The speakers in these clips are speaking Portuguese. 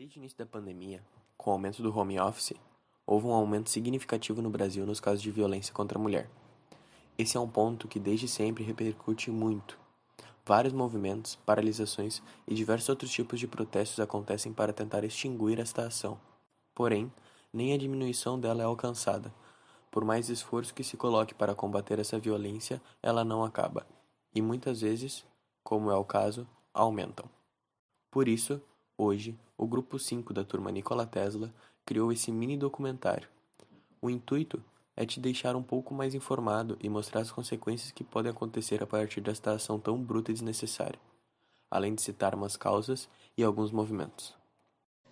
Desde o início da pandemia, com o aumento do home office, houve um aumento significativo no Brasil nos casos de violência contra a mulher. Esse é um ponto que desde sempre repercute muito. Vários movimentos, paralisações e diversos outros tipos de protestos acontecem para tentar extinguir esta ação. Porém, nem a diminuição dela é alcançada. Por mais esforço que se coloque para combater essa violência, ela não acaba. E muitas vezes, como é o caso, aumentam. Por isso, hoje, o Grupo 5 da turma Nikola Tesla criou esse mini documentário. O intuito é te deixar um pouco mais informado e mostrar as consequências que podem acontecer a partir desta ação tão bruta e desnecessária, além de citar umas causas e alguns movimentos.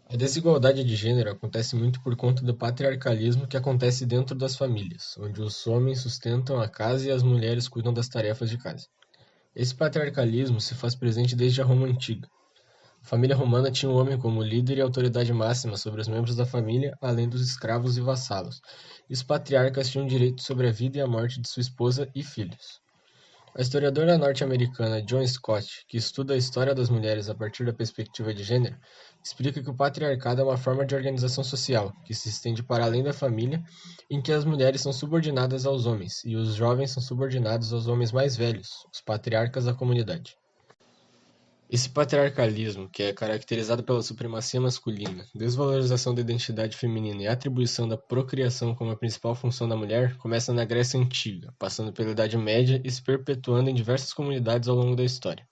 A desigualdade de gênero acontece muito por conta do patriarcalismo que acontece dentro das famílias, onde os homens sustentam a casa e as mulheres cuidam das tarefas de casa. Esse patriarcalismo se faz presente desde a Roma antiga. A família romana tinha o homem como líder e autoridade máxima sobre os membros da família, além dos escravos e vassalos, e os patriarcas tinham direito sobre a vida e a morte de sua esposa e filhos. A historiadora norte-americana Joan Scott, que estuda a história das mulheres a partir da perspectiva de gênero, explica que o patriarcado é uma forma de organização social que se estende para além da família, em que as mulheres são subordinadas aos homens e os jovens são subordinados aos homens mais velhos, os patriarcas da comunidade. Esse patriarcalismo, que é caracterizado pela supremacia masculina, desvalorização da identidade feminina e atribuição da procriação como a principal função da mulher, começa na Grécia Antiga, passando pela Idade Média e se perpetuando em diversas comunidades ao longo da história.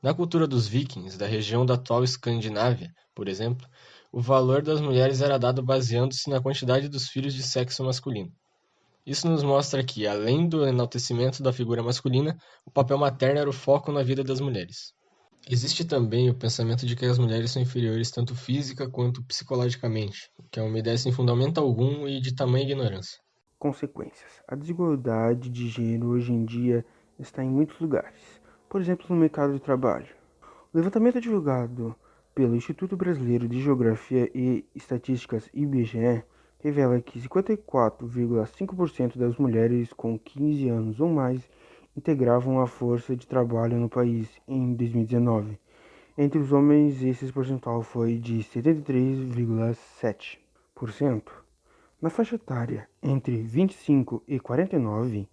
Na cultura dos vikings, da região da atual Escandinávia, por exemplo, o valor das mulheres era dado baseando-se na quantidade dos filhos de sexo masculino. Isso nos mostra que, além do enaltecimento da figura masculina, o papel materno era o foco na vida das mulheres. Existe também o pensamento de que as mulheres são inferiores tanto física quanto psicologicamente, que é uma ideia sem fundamento algum e de tamanha ignorância. Consequências. A desigualdade de gênero hoje em dia está em muitos lugares, por exemplo, no mercado de trabalho. O levantamento divulgado pelo Instituto Brasileiro de Geografia e Estatísticas IBGE revela que 54,5% das mulheres com 15 anos ou mais integravam a força de trabalho no país em 2019. Entre os homens, esse percentual foi de 73,7%. Na faixa etária entre 25 e 49,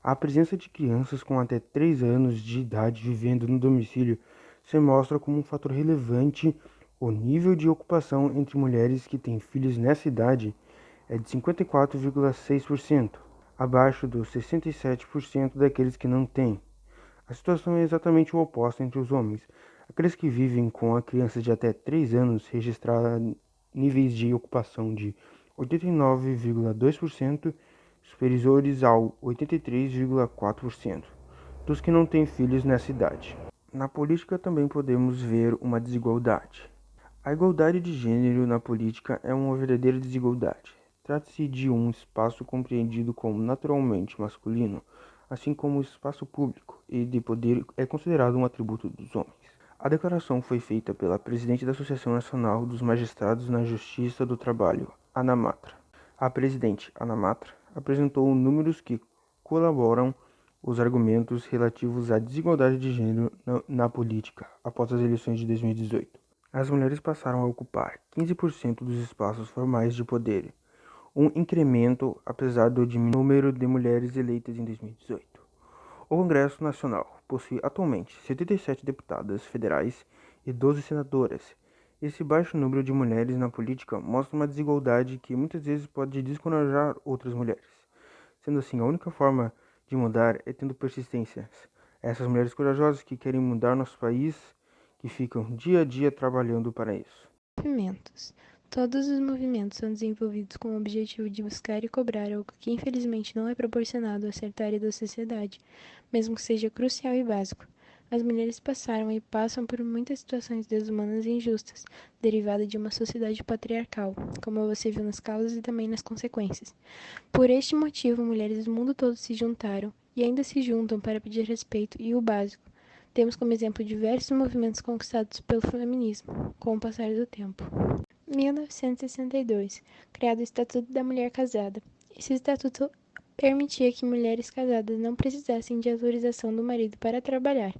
a presença de crianças com até 3 anos de idade vivendo no domicílio se mostra como um fator relevante. O nível de ocupação entre mulheres que têm filhos nessa idade é de 54,6%, abaixo dos 67% daqueles que não têm. A situação é exatamente o oposto entre os homens. Aqueles que vivem com a criança de até 3 anos registraram níveis de ocupação de 89,2%, superiores ao 83,4% dos que não têm filhos nessa idade. Na política também podemos ver uma desigualdade. A igualdade de gênero na política é uma verdadeira desigualdade. Trata-se de um espaço compreendido como naturalmente masculino, assim como o espaço público e de poder é considerado um atributo dos homens. A declaração foi feita pela presidente da Associação Nacional dos Magistrados na Justiça do Trabalho, Ana Matra. A presidente, Ana Matra, apresentou números que colaboram os argumentos relativos à desigualdade de gênero na política após as eleições de 2018. As mulheres passaram a ocupar 15% dos espaços formais de poder, um incremento apesar do diminuto número de mulheres eleitas em 2018. O Congresso Nacional possui atualmente 77 deputadas federais e 12 senadoras. Esse baixo número de mulheres na política mostra uma desigualdade que muitas vezes pode descorajar outras mulheres. Sendo assim, a única forma de mudar é tendo persistência. Essas mulheres corajosas que querem mudar nosso país, que ficam dia a dia trabalhando para isso. Movimentos. Todos os movimentos são desenvolvidos com o objetivo de buscar e cobrar algo que infelizmente não é proporcionado a certa área da sociedade, mesmo que seja crucial e básico. As mulheres passaram e passam por muitas situações desumanas e injustas, derivadas de uma sociedade patriarcal, como você viu nas causas e também nas consequências. Por este motivo, mulheres do mundo todo se juntaram e ainda se juntam para pedir respeito e o básico. Temos como exemplo diversos movimentos conquistados pelo feminismo, com o passar do tempo. 1962, criado o Estatuto da Mulher Casada. Esse estatuto permitia que mulheres casadas não precisassem de autorização do marido para trabalhar,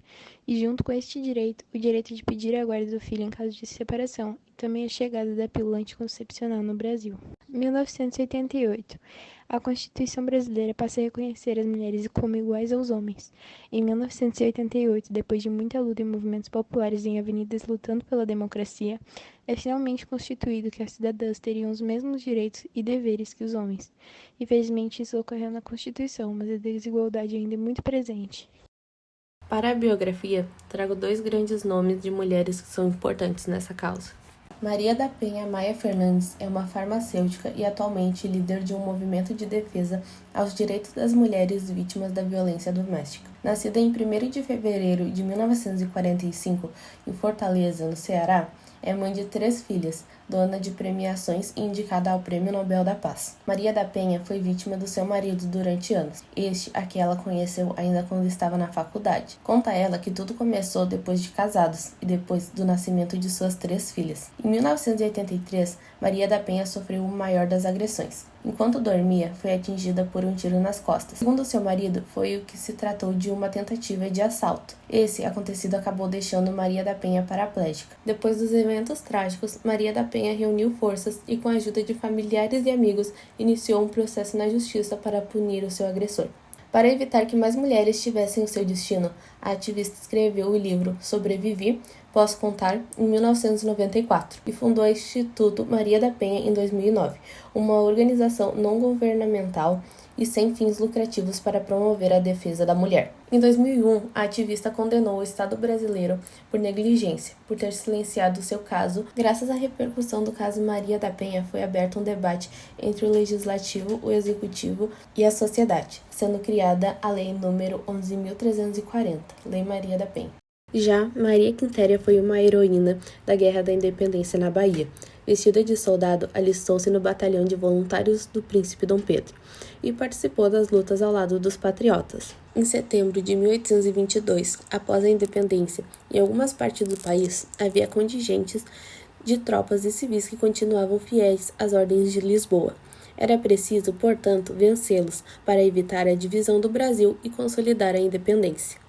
e junto com este direito, o direito de pedir a guarda do filho em caso de separação também a chegada da pílula anticoncepcional no Brasil. 1988. A Constituição brasileira passa a reconhecer as mulheres como iguais aos homens. Em 1988, depois de muita luta e movimentos populares em avenidas lutando pela democracia, é finalmente constituído que as cidadãs teriam os mesmos direitos e deveres que os homens. Infelizmente, isso ocorreu na Constituição, mas a desigualdade ainda é muito presente. Para a biografia, trago 2 grandes nomes de mulheres que são importantes nessa causa. Maria da Penha Maia Fernandes é uma farmacêutica e atualmente líder de um movimento de defesa aos direitos das mulheres vítimas da violência doméstica. Nascida em 1º de fevereiro de 1945 em Fortaleza, no Ceará, é mãe de 3 filhas, dona de premiações e indicada ao Prêmio Nobel da Paz. Maria da Penha foi vítima do seu marido durante anos, a que ela conheceu ainda quando estava na faculdade. Conta ela que tudo começou depois de casados e depois do nascimento de suas 3 filhas. Em 1983, Maria da Penha sofreu o maior das agressões. Enquanto dormia, foi atingida por um tiro nas costas. Segundo seu marido, foi o que se tratou de uma tentativa de assalto. Esse acontecido acabou deixando Maria da Penha paraplégica. Depois dos eventos trágicos, Maria da Penha reuniu forças e, com a ajuda de familiares e amigos, iniciou um processo na justiça para punir o seu agressor. Para evitar que mais mulheres tivessem o seu destino, a ativista escreveu o livro Sobrevivi, Posso Contar, em 1994, e fundou o Instituto Maria da Penha em 2009, uma organização não governamental e sem fins lucrativos para promover a defesa da mulher. Em 2001, a ativista condenou o Estado brasileiro por negligência, por ter silenciado seu caso. Graças à repercussão do caso Maria da Penha, foi aberto um debate entre o Legislativo, o Executivo e a sociedade, sendo criada a Lei nº 11.340, Lei Maria da Penha. Já Maria Quitéria foi uma heroína da Guerra da Independência na Bahia. Vestida de soldado, alistou-se no batalhão de voluntários do Príncipe Dom Pedro e participou das lutas ao lado dos patriotas. Em setembro de 1822, após a independência, em algumas partes do país havia contingentes de tropas e civis que continuavam fiéis às ordens de Lisboa. Era preciso, portanto, vencê-los para evitar a divisão do Brasil e consolidar a independência.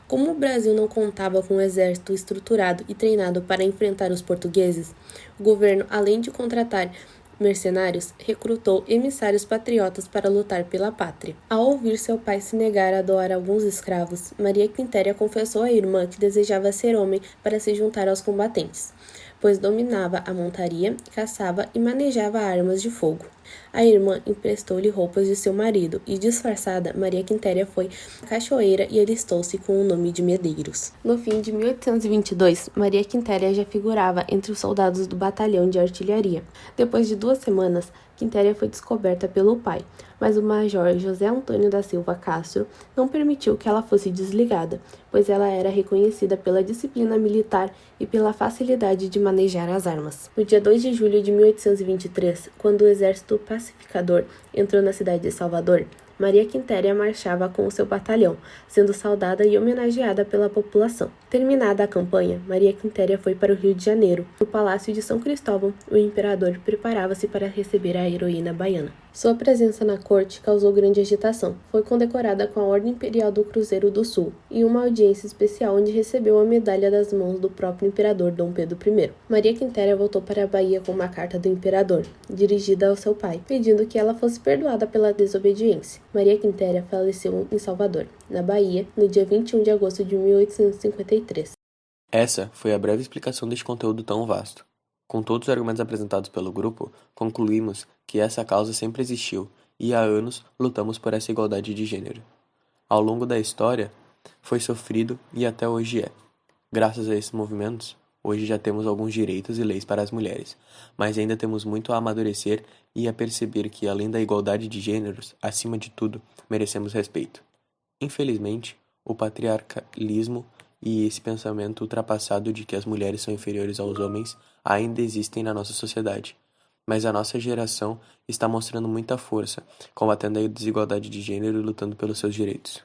Como o Brasil não contava com um exército estruturado e treinado para enfrentar os portugueses, o governo, além de contratar mercenários, recrutou emissários patriotas para lutar pela pátria. Ao ouvir seu pai se negar a doar alguns escravos, Maria Quitéria confessou à irmã que desejava ser homem para se juntar aos combatentes, pois dominava a montaria, caçava e manejava armas de fogo. A irmã emprestou-lhe roupas de seu marido e, disfarçada, Maria Quitéria foi à cachoeira e alistou-se com o nome de Medeiros. No fim de 1822, Maria Quitéria já figurava entre os soldados do batalhão de artilharia. Depois de 2 semanas, Quitéria foi descoberta pelo pai, mas o major José Antônio da Silva Castro não permitiu que ela fosse desligada, pois ela era reconhecida pela disciplina militar e pela facilidade de manejar as armas. No dia 2 de julho de 1823, quando o exército pacificador entrou na cidade de Salvador, Maria Quitéria marchava com o seu batalhão, sendo saudada e homenageada pela população. Terminada a campanha, Maria Quitéria foi para o Rio de Janeiro. No Palácio de São Cristóvão, o imperador preparava-se para receber a heroína baiana. Sua presença na corte causou grande agitação. Foi condecorada com a Ordem Imperial do Cruzeiro do Sul e uma audiência especial onde recebeu a medalha das mãos do próprio imperador Dom Pedro I. Maria Quitéria voltou para a Bahia com uma carta do imperador, dirigida ao seu pai, pedindo que ela fosse perdoada pela desobediência. Maria Quitéria faleceu em Salvador, na Bahia, no dia 21 de agosto de 1853. Essa foi a breve explicação deste conteúdo tão vasto. Com todos os argumentos apresentados pelo grupo, concluímos que essa causa sempre existiu e há anos lutamos por essa igualdade de gênero. Ao longo da história, foi sofrido e até hoje é. Graças a esses movimentos, hoje já temos alguns direitos e leis para as mulheres, mas ainda temos muito a amadurecer e a perceber que, além da igualdade de gêneros, acima de tudo, merecemos respeito. Infelizmente, o patriarcalismo e esse pensamento ultrapassado de que as mulheres são inferiores aos homens ainda existem na nossa sociedade. Mas a nossa geração está mostrando muita força, combatendo a desigualdade de gênero e lutando pelos seus direitos.